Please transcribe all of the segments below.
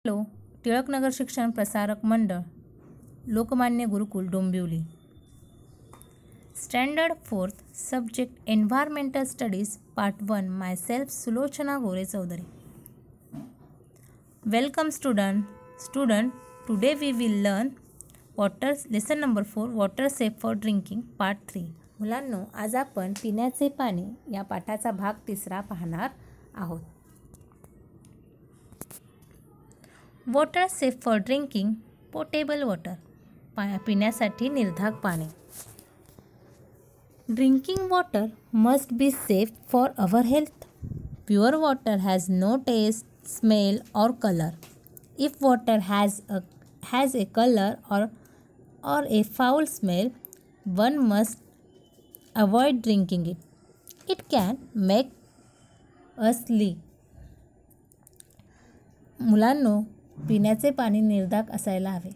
Hello. Tilaknagar Shikshan Prasarak Mandal, Lokmanya Gurukul, Dombivli. Standard 4th, subject environmental studies, part 1. Myself Sulochana Gore Chaudhari. Welcome student. Today we will learn lesson number 4, water safe for drinking, part 3. मुलांनो, आज आपण पिण्याचे पाणी या पाठाचा भाग 3 पाहणार आहोत. Water safe for drinking, potable water, पिण्यासाठी निर्धाक पाणी. Drinking water must be safe for our health. Pure water has no taste, smell or color. If water has a color or a foul smell, one must avoid drinking it. It can make us leak. मुलांनो, पिण्याचे पाणी निर्धाक असायला हवे.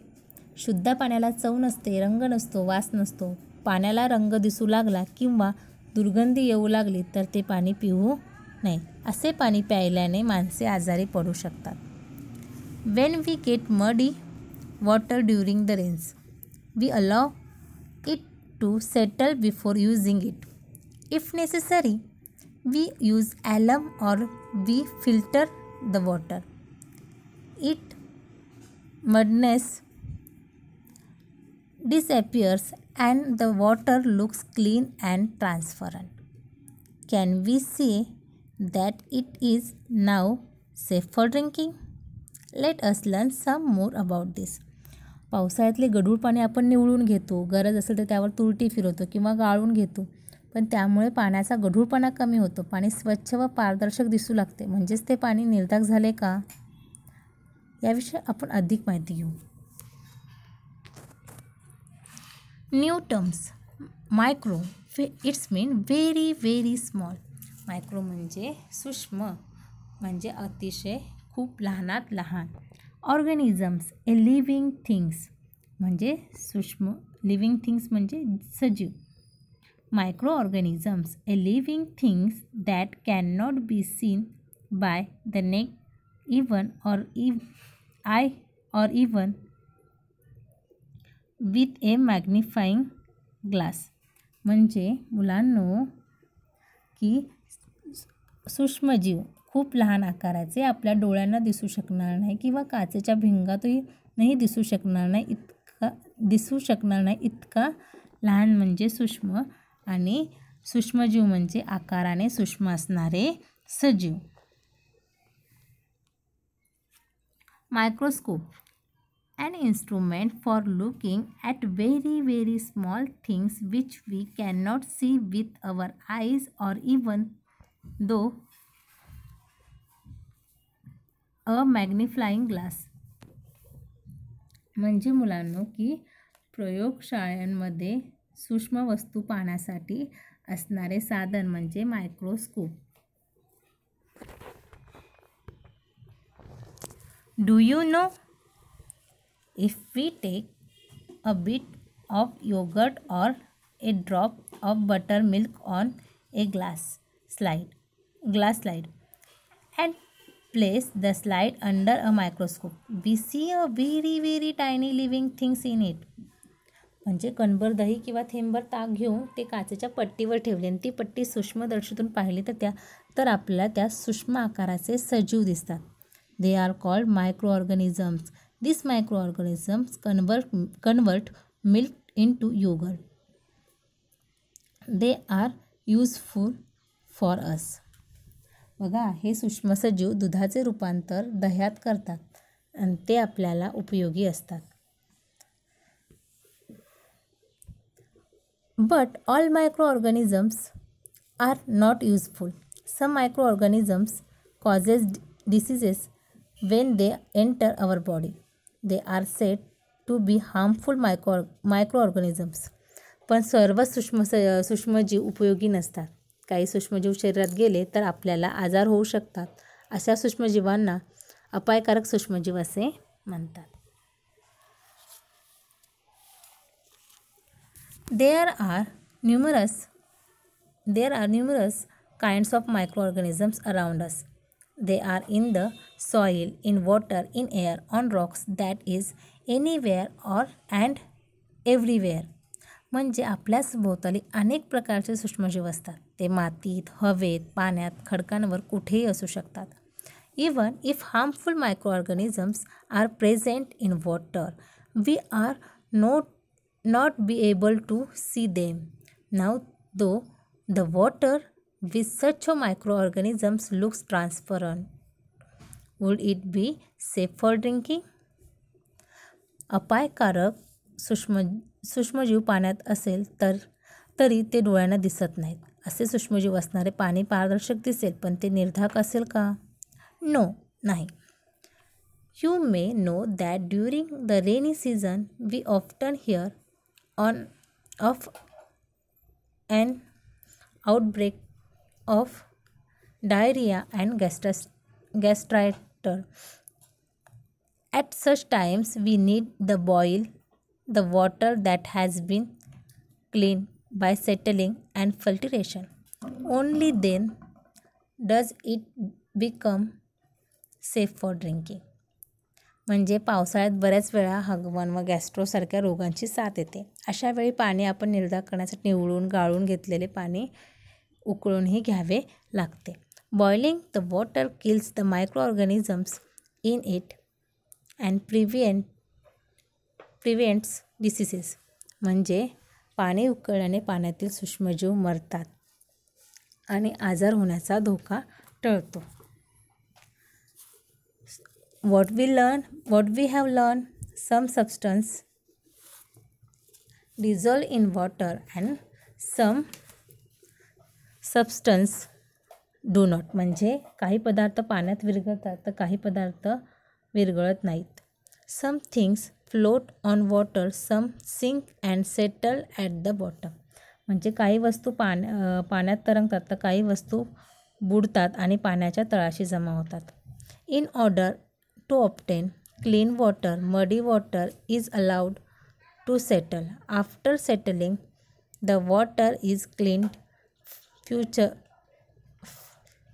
शुद्ध पाण्याला चव नसते, रंग नसतो, वास नसतो. पाण्याला रंग दिसू लागला किंवा दुर्गंधी येऊ लागली तर ते पाणी पिऊ नये. असे पाणी प्यायल्याने माणसे आजारी पडू शकतात. When we get muddy water during the rains, we allow it to settle before using it. If necessary, we use alum or we filter the water. It mudness disappears and the water looks clean and transparent. Can we say that it is now safe for drinking? Let us learn some more about this. पावसाळ्यातले गढूळ पाणी आपण निवडून घेतो, गरज असेल तर त्यावर तुरटी फिरवतो किंवा गाळून घेतो, पण त्यामुळे पाण्याचा गढूळपणा कमी होतो. पाणी स्वच्छ व पारदर्शक दिसू लागते. म्हणजेच ते पाणी निर्धाक झाले का, याविषयी आपण अधिक माहिती घेऊ. New terms. Micro, it's mean very small. Micro म्हणजे सूक्ष्म, म्हणजे अतिशय खूप लहानात लहान. ऑर्गॅनिझम्स, ए लिव्हिंग थिंग्स म्हणजे सूक्ष्म. लिव्हिंग थिंग्स म्हणजे सजीव. Micro organisms, A living things that can not be seen by the neck even or even with a magnifying glass. म्हणजे मुलांनो की सूक्ष्मजीव खूप लहान आकाराचे, आपल्या डोळ्यांना दिसू शकणार नाही किंवा काचेच्या भिंगातही नाही दिसू शकणार नाही इतका लहान म्हणजे सूक्ष्म. आणि सूक्ष्मजीव म्हणजे आकाराने सूक्ष्म असणारे सजीव. Microscope, an instrument for looking at very small things which we cannot see with our eyes or even though a magnifying glass. म्हणजे मुलांनो की प्रयोगशाळांमध्ये सूक्ष्म वस्तू पाहण्यासाठी असणारे साधन म्हणजे microscope. Do you know, if we take a bit of yogurt or a drop of buttermilk on a glass slide and place the slide under a microscope, we see a very tiny living things in it. म्हणजे कणभर दही किंवा थेंबर ताक घेऊन ते काचेच्या पट्टीवर ठेवले आणि ती पट्टी सूक्ष्मदर्शीतून पाहिली तर आपल्याला त्या सूक्ष्म आकाराचे सजीव दिसतात. They are called microorganisms. These microorganisms convert milk into yogurt. They are useful for us. बघा, हे सूक्ष्म सजीव दुधाचे रूपांतर दह्यात करतात आणि ते आपल्याला उपयोगी असतात. But all microorganisms are not useful. Some microorganisms causes diseases when they enter our body. They are said to be harmful microorganisms. पण सर्व सूक्ष्मजीव उपयोगी नसतात. काही सूक्ष्मजीव शरीरात गेले तर आपल्याला आजार होऊ शकतात. अशा सूक्ष्मजीवांना अपायकारक सूक्ष्मजीव असे म्हणतात. There are numerous kinds of microorganisms around us. They are in the soil, in water, in air, on rocks, that is anywhere or and everywhere. म्हणजे आपल्या सभोवताली अनेक प्रकारचे सूक्ष्मजीव असतात. ते मातीत, हवेत, पाण्यात, खडकांवर कुठेही असू शकतात. Even if harmful microorganisms are present in water, we are not be able to see them. Now, though the water with such a microorganisms looks transparent, would it be safe for drinking? अपायकारक सूक्ष्मजीव पाण्यात असेल तरी ते डोळ्यांना दिसत नाहीत. असे सूक्ष्मजीव असणारे पाणी पारदर्शक दिसेल, पण ते निर्धाक असेल का? नो, नाही. You may know that during the rainy season we often hear of an outbreak of diarrhea and gastritis. At such times we need to boil the water that has been cleaned by settling and filtration. Only then does it become safe for drinking. म्हणजे पावसाळ्यात बऱ्याच वेळा हगवण व गॅस्ट्रोसारख्या रोगांची साथ येते. अशा वेळी पाणी आपण निर्धार करण्यासाठी निवडून गाळून घेतलेले पाणी उकळूनही घ्यावे लागते. Boiling the water kills the microorganisms in it and prevents diseases. म्हणजे पाणी उकळल्याने पाण्यातील सूक्ष्मजीव मरतात आणि आजार होण्याचा धोका टळतो. What we have learned, some substance dissolve in water and some substance do not. म्हणजे काही पदार्थ पाण्यात विरघळतात तर काही पदार्थ विरघळत नाहीत. Some things float on water, some sink and settle at the bottom. म्हणजे काही वस्तू पाण्यात तरंगतात तर काही वस्तू बुडतात आणि पाण्याच्या तळाशी जमा होतात. In order to obtain clean water, muddy water is allowed to settle. After settling, the water is cleaned,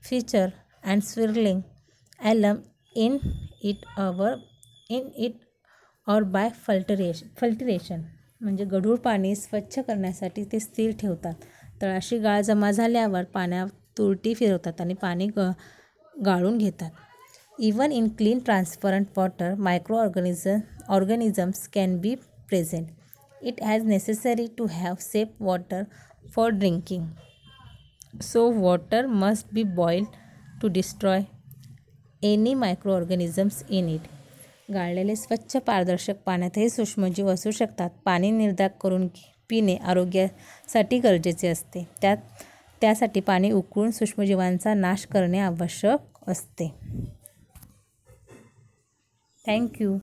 feature and swirling alum in it or by filtration. म्हणजे गढूळ पाणी स्वच्छ करण्यासाठी ते स्थिर ठेवतात. तळाशी गाळ जमा झाल्यावर पाण्यात तुरटी फिरवतात आणि पाणी गाळून घेतात. Even in clean transparent water, microorganisms can be present. It is necessary to have safe water for drinking. So water must be boiled to destroy any microorganisms in it. गाळलेले स्वच्छ पारदर्शक पाण्यातही सूक्ष्मजीव असू शकतात. पाणी निर्धाक करून पिणे आरोग्यासाठी गरजेचे असते. त्यासाठी पाणी उकळून सूक्ष्मजीवांचा नाश करणे आवश्यक असते. Thank you.